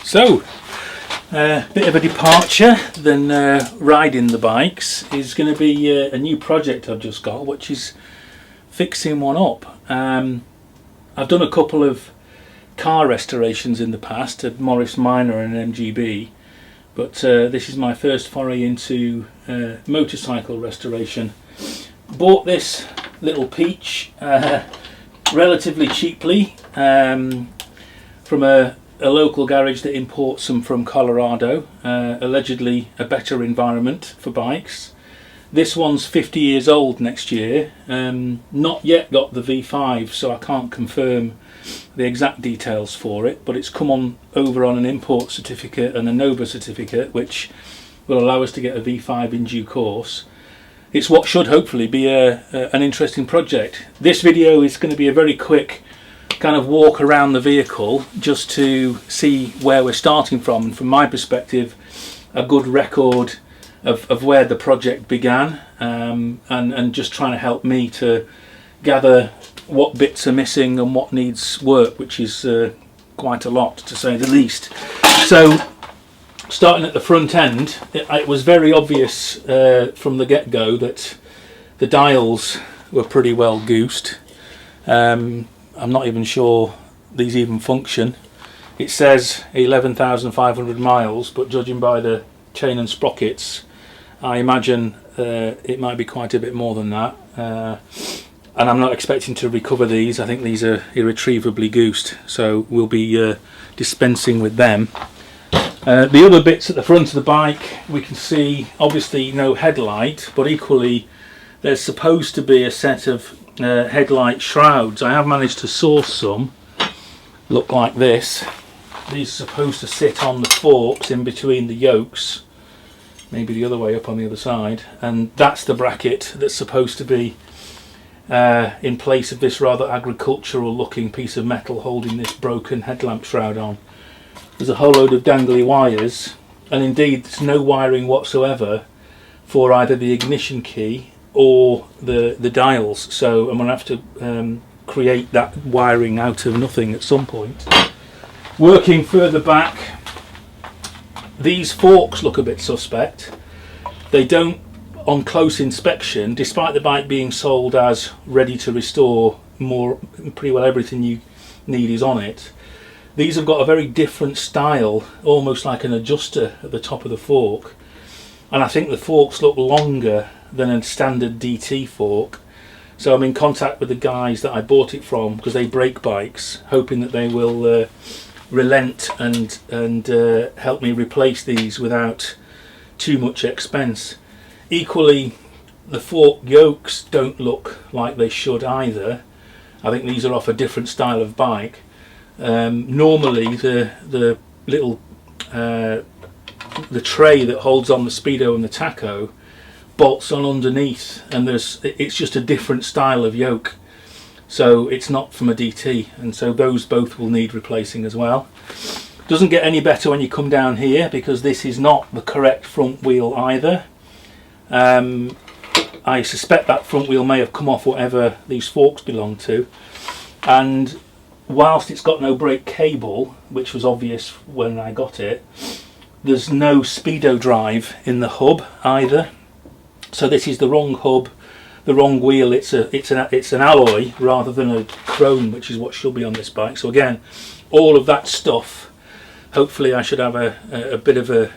So, bit of a departure than riding the bikes is going to be a new project I've just got, which is fixing one up. I've done a couple of car restorations in the past, a Morris Minor and an MGB, but this is my first foray into motorcycle restoration. Bought this little peach relatively cheaply from a local garage that imports them from Colorado, allegedly a better environment for bikes. This one's 50 years old next year, not yet got the V5, so I can't confirm the exact details for it, but it's come over on an import certificate and a NOVA certificate, which will allow us to get a V5 in due course. It's what should hopefully be an interesting project. This video is going to be a very quick kind of walk around the vehicle just to see where we're starting from, and from my perspective a good record of where the project began, and just trying to help me to gather what bits are missing and what needs work, which is quite a lot to say the least. So starting at the front end, it was very obvious from the get-go that the dials were pretty well goosed. I'm not even sure these even function. It says 11,500 miles, but judging by the chain and sprockets, I imagine it might be quite a bit more than that. And I'm not expecting to recover these. I think these are irretrievably goosed, so we'll be dispensing with them. The other bits at the front of the bike, we can see obviously no headlight, but equally there's supposed to be a set of headlight shrouds. I have managed to source some, look like this. These are supposed to sit on the forks in between the yokes, maybe the other way up on the other side, and that's the bracket that's supposed to be in place of this rather agricultural looking piece of metal holding this broken headlamp shroud on. There's a whole load of dangly wires, and indeed there's no wiring whatsoever for either the ignition key or the dials, so I'm going to have to create that wiring out of nothing at some point. Working further back, these forks look a bit suspect. They don't, on close inspection, despite the bike being sold as ready to restore, pretty well everything you need is on it. These have got a very different style, almost like an adjuster at the top of the fork, and I think the forks look longer than a standard DT fork. So I'm in contact with the guys that I bought it from, because they break bikes, hoping that they will relent and help me replace these without too much expense. Equally, the fork yokes don't look like they should either. I think these are off a different style of bike. Normally the little the tray that holds on the speedo and the tacho bolts on underneath, and it's just a different style of yoke, so it's not from a DT, and so those both will need replacing as well. Doesn't get any better when you come down here, because this is not the correct front wheel either. I suspect that front wheel may have come off whatever these forks belong to, and whilst it's got no brake cable, which was obvious when I got it, there's no speedo drive in the hub either. So this is the wrong hub, the wrong wheel. It's an alloy rather than a chrome, which is what should be on this bike. So again, all of that stuff, hopefully I should have a bit of a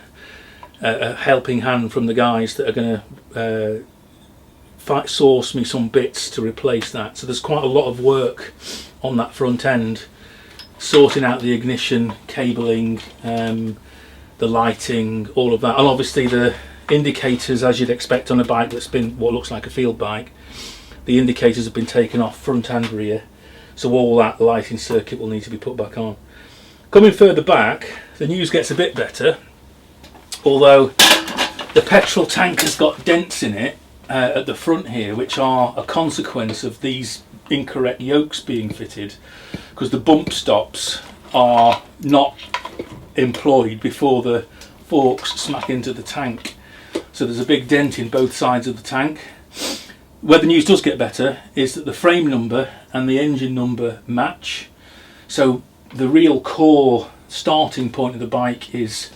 helping hand from the guys that are going to source me some bits to replace that. So there's quite a lot of work on that front end, sorting out the ignition, cabling, the lighting, all of that, and obviously the indicators, as you'd expect on a bike that's been what looks like a field bike. The indicators have been taken off front and rear, so all that lighting circuit will need to be put back on. Coming further back, the news gets a bit better, although the petrol tank has got dents in it at the front here, which are a consequence of these incorrect yokes being fitted, because the bump stops are not employed before the forks smack into the tank. So there's a big dent in both sides of the tank. Where the news does get better is that the frame number and the engine number match. So the real core starting point of the bike is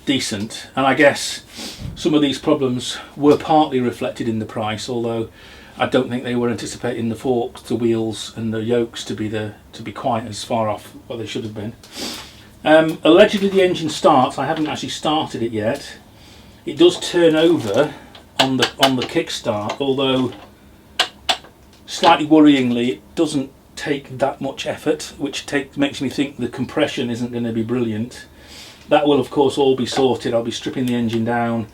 decent, and I guess some of these problems were partly reflected in the price, although I don't think they were anticipating the forks, the wheels and the yokes to be quite as far off what they should have been. Allegedly the engine starts. I haven't actually started it yet. It does turn over on the kickstart, although slightly worryingly it doesn't take that much effort, which makes me think the compression isn't going to be brilliant. That will of course all be sorted. I'll be stripping the engine down,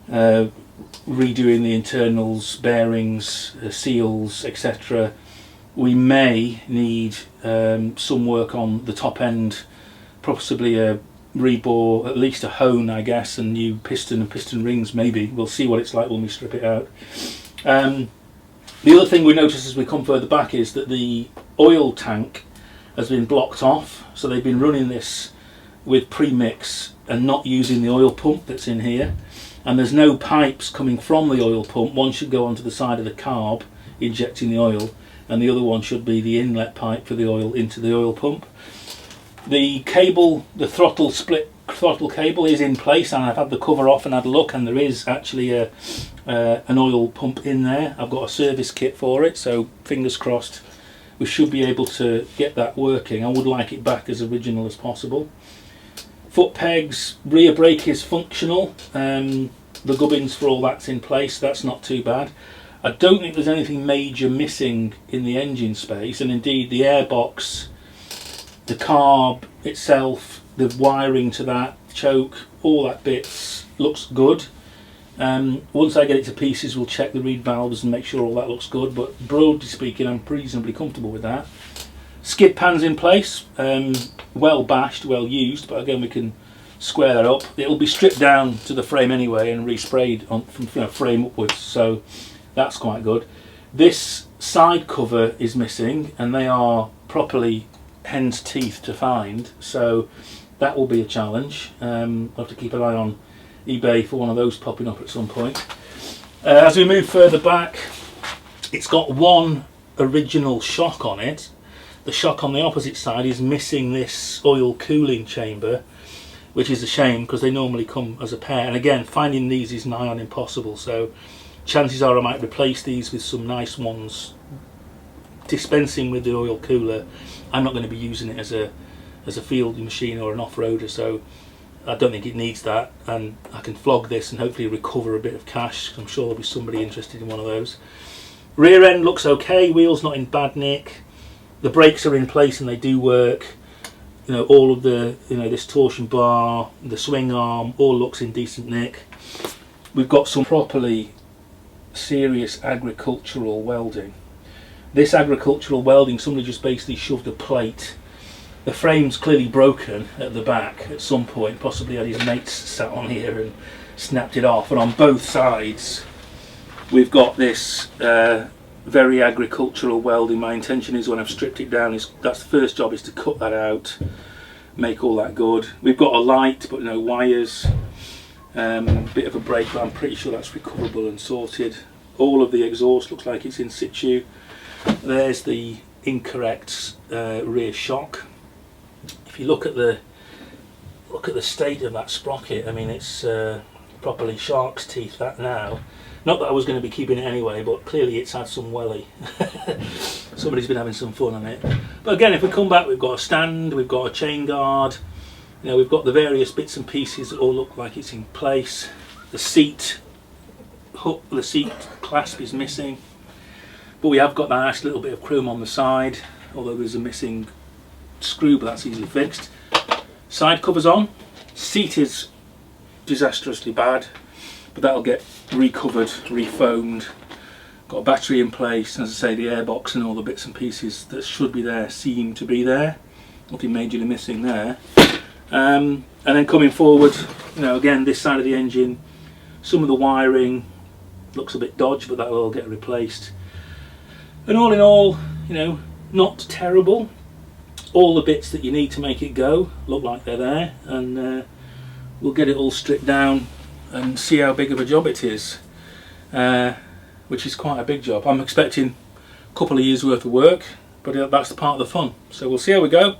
redoing the internals, bearings, seals, etc. We may need some work on the top end, possibly a rebore, at least a hone I guess, and new piston and piston rings maybe. We'll see what it's like when we strip it out. The other thing we notice as we come further back is that the oil tank has been blocked off, so they've been running this with pre-mix and not using the oil pump that's in here, and there's no pipes coming from the oil pump. One should go onto the side of the carb injecting the oil, and the other one should be the inlet pipe for the oil into the oil pump. The cable, the throttle cable is in place, and I've had the cover off and had a look, and there is actually an oil pump in there. I've got a service kit for it, so fingers crossed we should be able to get that working. I would like it back as original as possible. Foot pegs, rear brake is functional, the gubbins for all that's in place, that's not too bad. I don't think there's anything major missing in the engine space, and indeed the airbox, the carb itself, the wiring to that, choke, all that bits looks good. Once I get it to pieces we'll check the reed valves and make sure all that looks good, but broadly speaking I'm reasonably comfortable with that. Skid pan's in place, well bashed, well used, but again we can square that up. It'll be stripped down to the frame anyway and resprayed on from frame upwards, so that's quite good. This side cover is missing, and they are properly hen's teeth to find, so that will be a challenge. I'll have to keep an eye on eBay for one of those popping up at some point. As we move further back, it's got one original shock on it. The shock on the opposite side is missing this oil cooling chamber, which is a shame because they normally come as a pair, and again finding these is nigh on impossible, so chances are I might replace these with some nice ones, dispensing with the oil cooler. I'm not going to be using it as a field machine or an off-roader, so I don't think it needs that, and I can flog this and hopefully recover a bit of cash. I'm sure there'll be somebody interested in one of those. Rear end looks okay, wheels not in bad nick, the brakes are in place and they do work. You know, all of the, this torsion bar, the swing arm, all looks in decent nick. We've got some properly serious agricultural welding. This agricultural welding, somebody just basically shoved a plate. The frame's clearly broken at the back at some point, possibly had his mates sat on here and snapped it off, and on both sides we've got this very agricultural welding. My intention is when I've stripped it down, that's the first job, is to cut that out, make all that good. We've got a light but no wires, bit of a brake, but I'm pretty sure that's recoverable and sorted. All of the exhaust looks like it's in situ. There's the incorrect rear shock. If you look at the state of that sprocket, I mean it's properly shark's teeth that now. Not that I was going to be keeping it anyway, but clearly it's had some welly. Somebody's been having some fun on it. But again, if we come back, we've got a stand, we've got a chain guard, we've got the various bits and pieces that all look like it's in place. The seat hook, the seat clasp is missing, but we have got that nice little bit of chrome on the side, although there's a missing screw, but that's easily fixed. Side covers on. Seat is disastrously bad, but that'll get recovered, refoamed. Got a battery in place. As I say, the airbox and all the bits and pieces that should be there seem to be there. Nothing majorly missing there. And then coming forward, again, this side of the engine, some of the wiring looks a bit dodgy, but that will all get replaced. And all in all, not terrible. All the bits that you need to make it go look like they're there, and we'll get it all stripped down and see how big of a job it is, which is quite a big job. I'm expecting a couple of years worth of work, but that's the part of the fun, so we'll see how we go.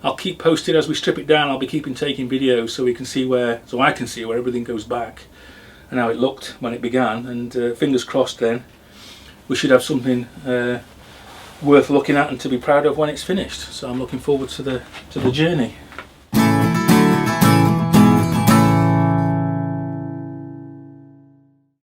I'll keep posted as we strip it down. I'll be taking videos so I can see where everything goes back and how it looked when it began, and fingers crossed then we should have something worth looking at and to be proud of when it's finished. So I'm looking forward to the journey.